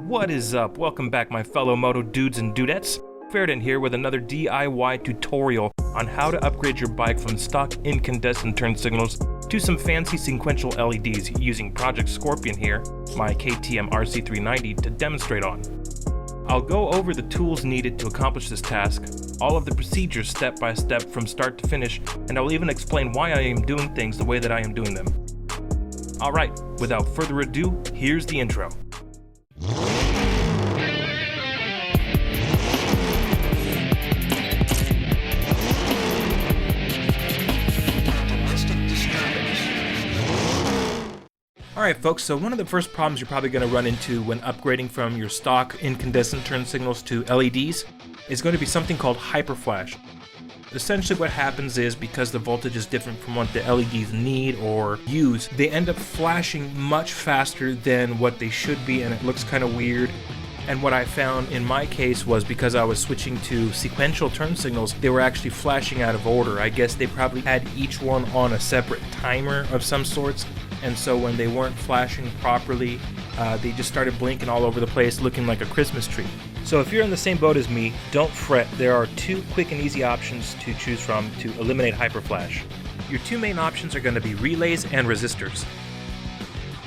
What is up? Welcome back, my fellow Moto dudes and dudettes. Faerodyn here with another DIY tutorial on how to upgrade your bike from stock incandescent turn signals to some fancy sequential LEDs using Project Scorpion here, my KTM RC390, to demonstrate on. I'll go over the tools needed to accomplish this task, all of the procedures step by step from start to finish, and I'll even explain why I am doing things the way that I am doing them. Alright, without further ado, here's the intro. Alright folks, so one of the first problems you're probably going to run into when upgrading from your stock incandescent turn signals to LEDs is going to be something called hyperflash. Essentially what happens is, because the voltage is different from what the LEDs need or use, they end up flashing much faster than what they should be, and it looks kind of weird. And what I found in my case was, because I was switching to sequential turn signals, they were actually flashing out of order. I guess they probably had each one on a separate timer of some sorts, and so when they weren't flashing properly, they just started blinking all over the place, looking like a Christmas tree. So if you're in the same boat as me, don't fret. There are two quick and easy options to choose from to eliminate hyperflash. Your two main options are going to be relays and resistors.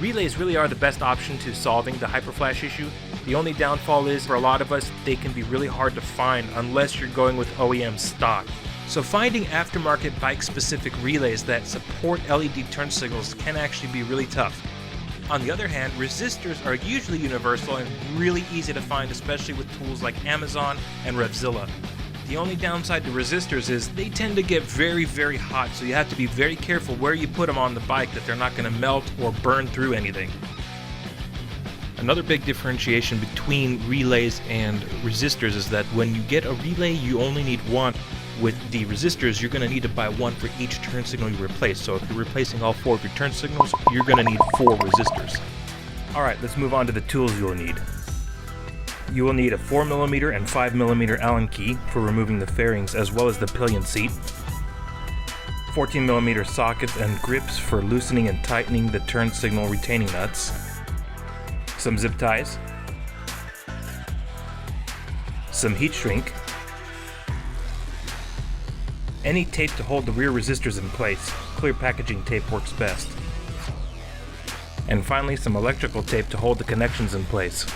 Relays really are the best option to solving the hyperflash issue. The only downfall is, for a lot of us, they can be really hard to find unless you're going with OEM stock. So finding aftermarket bike-specific relays that support LED turn signals can actually be really tough. On the other hand, resistors are usually universal and really easy to find, especially with tools like Amazon and Revzilla. The only downside to resistors is they tend to get very, very hot, so you have to be very careful where you put them on the bike, that they're not going to melt or burn through anything. Another big differentiation between relays and resistors is that when you get a relay, you only need one. With the resistors, you're going to need to buy one for each turn signal you replace. So if you're replacing all four of your turn signals, you're going to need 4 resistors. Alright, let's move on to the tools you'll need. You will need a 4mm and 5mm Allen key for removing the fairings as well as the pillion seat, 14mm sockets and grips for loosening and tightening the turn signal retaining nuts, some zip ties, some heat shrink, any tape to hold the rear resistors in place. Clear packaging tape works best. And finally, some electrical tape to hold the connections in place.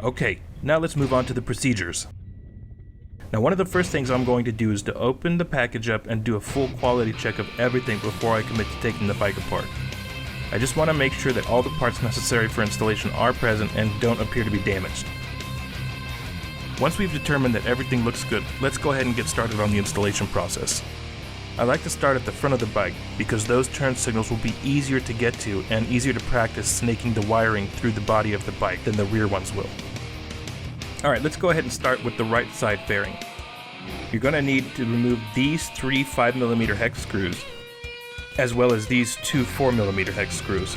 Okay, now let's move on to the procedures. Now, one of the first things I'm going to do is to open the package up and do a full quality check of everything before I commit to taking the bike apart. I just want to make sure that all the parts necessary for installation are present and don't appear to be damaged. Once we've determined that everything looks good, let's go ahead and get started on the installation process. I like to start at the front of the bike because those turn signals will be easier to get to and easier to practice snaking the wiring through the body of the bike than the rear ones will. Alright, let's go ahead and start with the right side fairing. You're going to need to remove these 3 5mm hex screws, as well as these 2 4mm hex screws.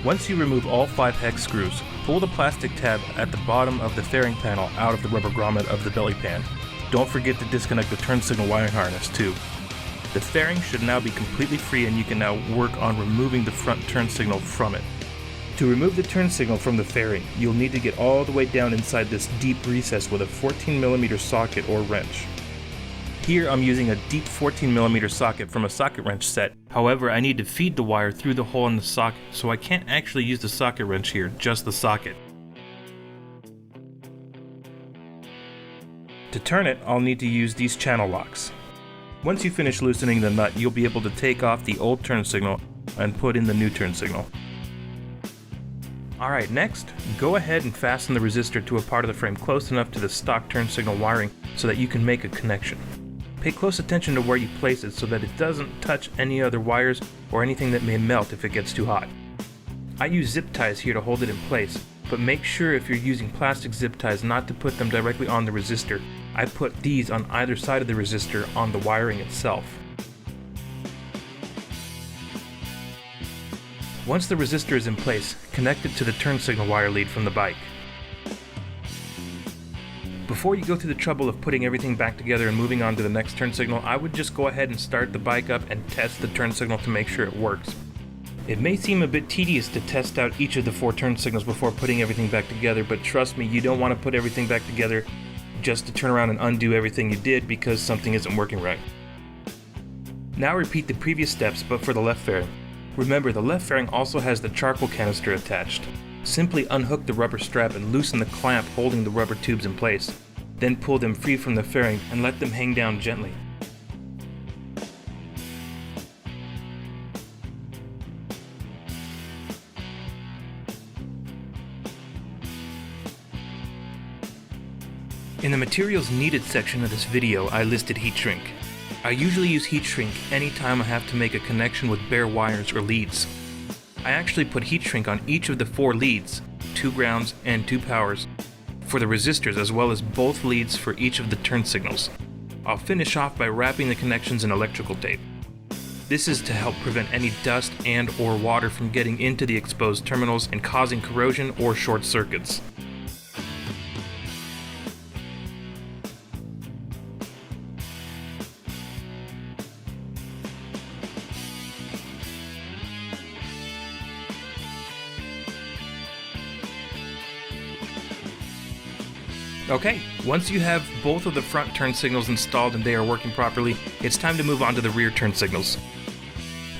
Once you remove all 5 hex screws, pull the plastic tab at the bottom of the fairing panel out of the rubber grommet of the belly pan. Don't forget to disconnect the turn signal wiring harness too. The fairing should now be completely free, and you can now work on removing the front turn signal from it. To remove the turn signal from the fairing, you'll need to get all the way down inside this deep recess with a 14mm socket or wrench. Here I'm using a deep 14mm socket from a socket wrench set. However, I need to feed the wire through the hole in the socket, so I can't actually use the socket wrench here, just the socket. To turn it, I'll need to use these channel locks. Once you finish loosening the nut, you'll be able to take off the old turn signal and put in the new turn signal. Alright, next, go ahead and fasten the resistor to a part of the frame close enough to the stock turn signal wiring so that you can make a connection. Pay close attention to where you place it so that it doesn't touch any other wires or anything that may melt if it gets too hot. I use zip ties here to hold it in place, but make sure if you're using plastic zip ties not to put them directly on the resistor. I put these on either side of the resistor on the wiring itself. Once the resistor is in place, connect it to the turn signal wire lead from the bike. Before you go through the trouble of putting everything back together and moving on to the next turn signal, I would just go ahead and start the bike up and test the turn signal to make sure it works. It may seem a bit tedious to test out each of the 4 turn signals before putting everything back together, but trust me, you don't want to put everything back together just to turn around and undo everything you did because something isn't working right. Now repeat the previous steps but for the left fairing. Remember, the left fairing also has the charcoal canister attached. Simply unhook the rubber strap and loosen the clamp holding the rubber tubes in place. Then pull them free from the fairing and let them hang down gently. In the materials needed section of this video, I listed heat shrink. I usually use heat shrink anytime I have to make a connection with bare wires or leads. I actually put heat shrink on each of the 4 leads, 2 grounds and 2 powers, for the resistors as well as both leads for each of the turn signals. I'll finish off by wrapping the connections in electrical tape. This is to help prevent any dust and or water from getting into the exposed terminals and causing corrosion or short circuits. Okay, once you have both of the front turn signals installed and they are working properly, it's time to move on to the rear turn signals.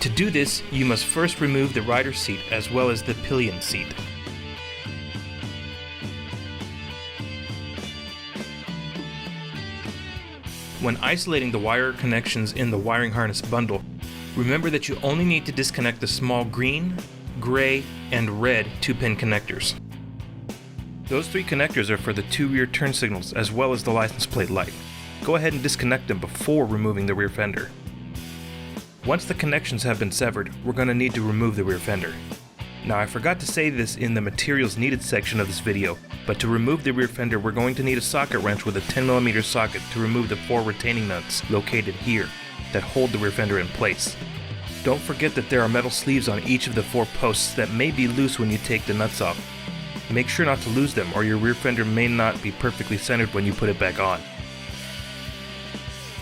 To do this, you must first remove the rider's seat as well as the pillion seat. When isolating the wire connections in the wiring harness bundle, remember that you only need to disconnect the small green, gray, and red 2-pin connectors. Those 3 connectors are for the 2 rear turn signals as well as the license plate light. Go ahead and disconnect them before removing the rear fender. Once the connections have been severed, we're going to need to remove the rear fender. Now, I forgot to say this in the materials needed section of this video, but to remove the rear fender we're going to need a socket wrench with a 10mm socket to remove the 4 retaining nuts located here that hold the rear fender in place. Don't forget that there are metal sleeves on each of the 4 posts that may be loose when you take the nuts off. Make sure not to lose them or your rear fender may not be perfectly centered when you put it back on.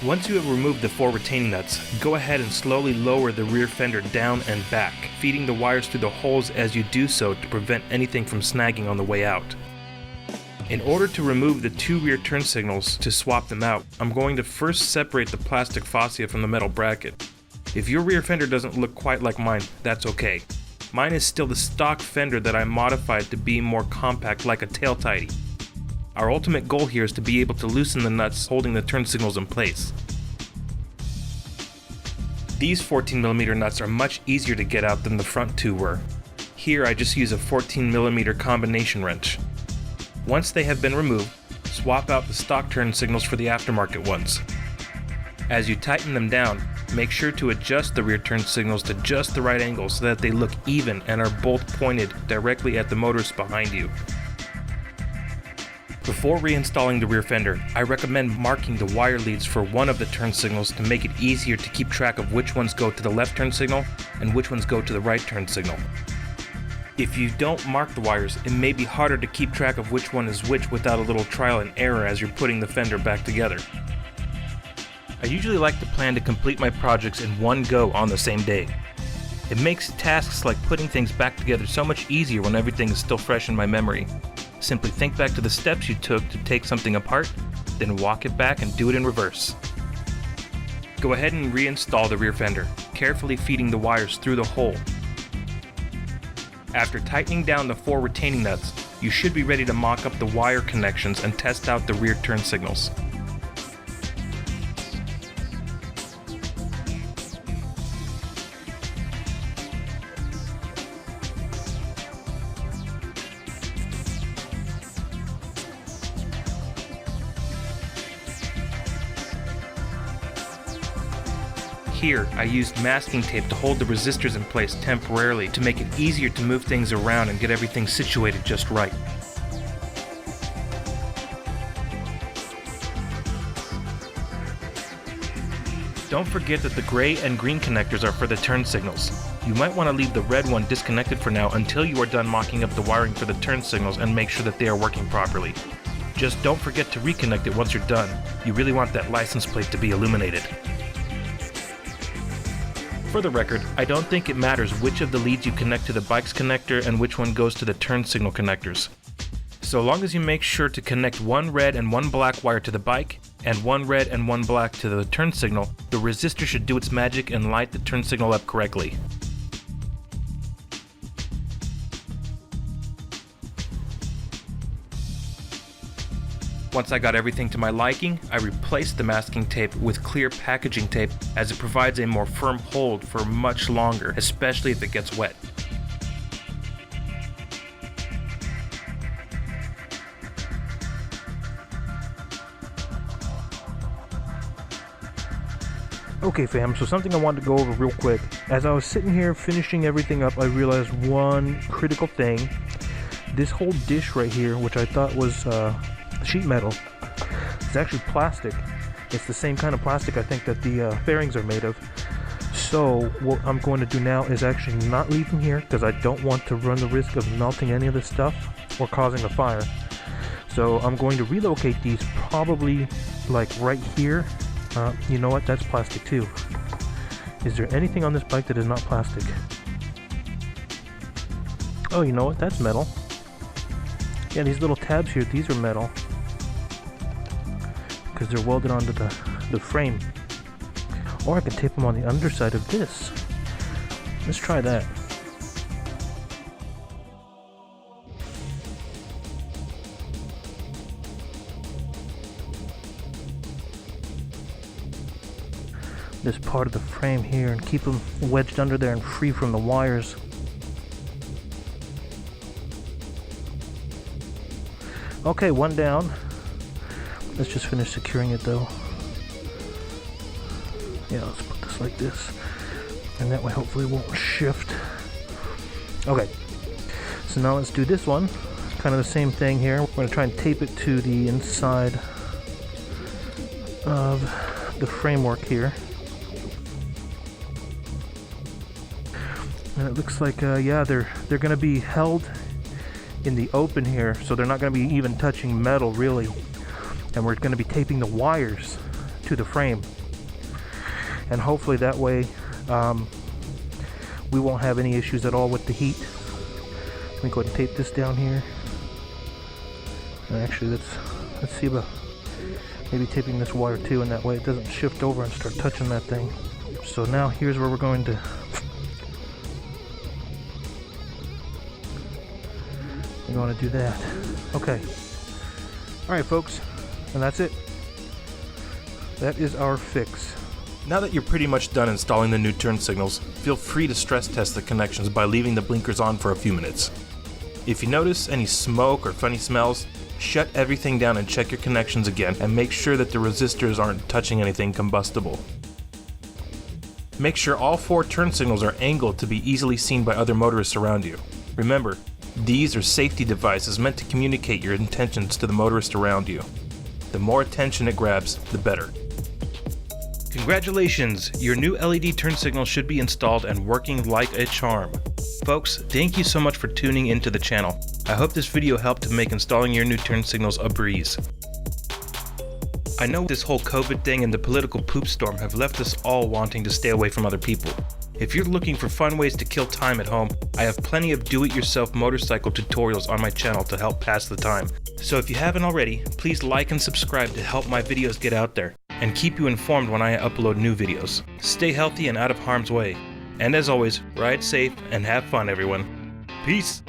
Once you have removed the 4 retaining nuts, go ahead and slowly lower the rear fender down and back, feeding the wires through the holes as you do so to prevent anything from snagging on the way out. In order to remove the 2 rear turn signals to swap them out, I'm going to first separate the plastic fascia from the metal bracket. If your rear fender doesn't look quite like mine, that's okay. Mine is still the stock fender that I modified to be more compact like a tail tidy. Our ultimate goal here is to be able to loosen the nuts holding the turn signals in place. These 14mm nuts are much easier to get out than the front 2 were. Here I just use a 14mm combination wrench. Once they have been removed, swap out the stock turn signals for the aftermarket ones. As you tighten them down, make sure to adjust the rear turn signals to just the right angle so that they look even and are both pointed directly at the motors behind you. Before reinstalling the rear fender, I recommend marking the wire leads for one of the turn signals to make it easier to keep track of which ones go to the left turn signal and which ones go to the right turn signal. If you don't mark the wires, it may be harder to keep track of which one is which without a little trial and error as you're putting the fender back together. I usually like to plan to complete my projects in one go on the same day. It makes tasks like putting things back together so much easier when everything is still fresh in my memory. Simply think back to the steps you took to take something apart, then walk it back and do it in reverse. Go ahead and reinstall the rear fender, carefully feeding the wires through the hole. After tightening down the 4 retaining nuts, you should be ready to mock up the wire connections and test out the rear turn signals. Here, I used masking tape to hold the resistors in place temporarily to make it easier to move things around and get everything situated just right. Don't forget that the gray and green connectors are for the turn signals. You might want to leave the red one disconnected for now until you are done mocking up the wiring for the turn signals and make sure that they are working properly. Just don't forget to reconnect it once you're done. You really want that license plate to be illuminated. For the record, I don't think it matters which of the leads you connect to the bike's connector and which one goes to the turn signal connectors. So long as you make sure to connect one red and one black wire to the bike, and one red and one black to the turn signal, the resistor should do its magic and light the turn signal up correctly. Once I got everything to my liking, I replaced the masking tape with clear packaging tape as it provides a more firm hold for much longer, especially if it gets wet. Okay fam, so something I wanted to go over real quick. As I was sitting here finishing everything up, I realized one critical thing. This whole dish right here, which I thought was sheet metal, it's actually plastic. It's the same kind of plastic I think that the fairings are made of. So what I'm going to do now is actually not leave them here because I don't want to run the risk of melting any of this stuff or causing a fire. So I'm going to relocate these probably like right here. You know what, that's plastic too. Is there anything on this bike that is not plastic? Oh, you know what, that's metal. Yeah, these little tabs here, these are metal because they're welded onto the frame. Or I can tape them on the underside of this. Let's try that. This part of the frame here and keep them wedged under there and free from the wires. Okay, one down. Let's just finish securing it though. Yeah, let's put this like this, and that way hopefully it won't shift. Okay, so now let's do this one. Kind of the same thing here. We're going to try and tape it to the inside of the framework here. And it looks like, yeah, they're going to be held in the open here, so they're not going to be even touching metal really. And we're going to be taping the wires to the frame. And hopefully that way we won't have any issues at all with the heat. Let me go ahead and tape this down here. And actually, let's see about maybe taping this wire too, and that way it doesn't shift over and start touching that thing. So now here's where we're going to do that. Okay. Alright folks, and that's it. That is our fix. Now that you're pretty much done installing the new turn signals, feel free to stress test the connections by leaving the blinkers on for a few minutes. If you notice any smoke or funny smells, shut everything down and check your connections again and make sure that the resistors aren't touching anything combustible. Make sure all 4 turn signals are angled to be easily seen by other motorists around you. Remember, these are safety devices meant to communicate your intentions to the motorist around you. The more attention it grabs, the better. Congratulations! Your new LED turn signal should be installed and working like a charm. Folks, thank you so much for tuning into the channel. I hope this video helped to make installing your new turn signals a breeze. I know this whole COVID thing and the political poop storm have left us all wanting to stay away from other people. If you're looking for fun ways to kill time at home, I have plenty of do-it-yourself motorcycle tutorials on my channel to help pass the time. So if you haven't already, please like and subscribe to help my videos get out there, and keep you informed when I upload new videos. Stay healthy and out of harm's way. And as always, ride safe and have fun everyone. Peace!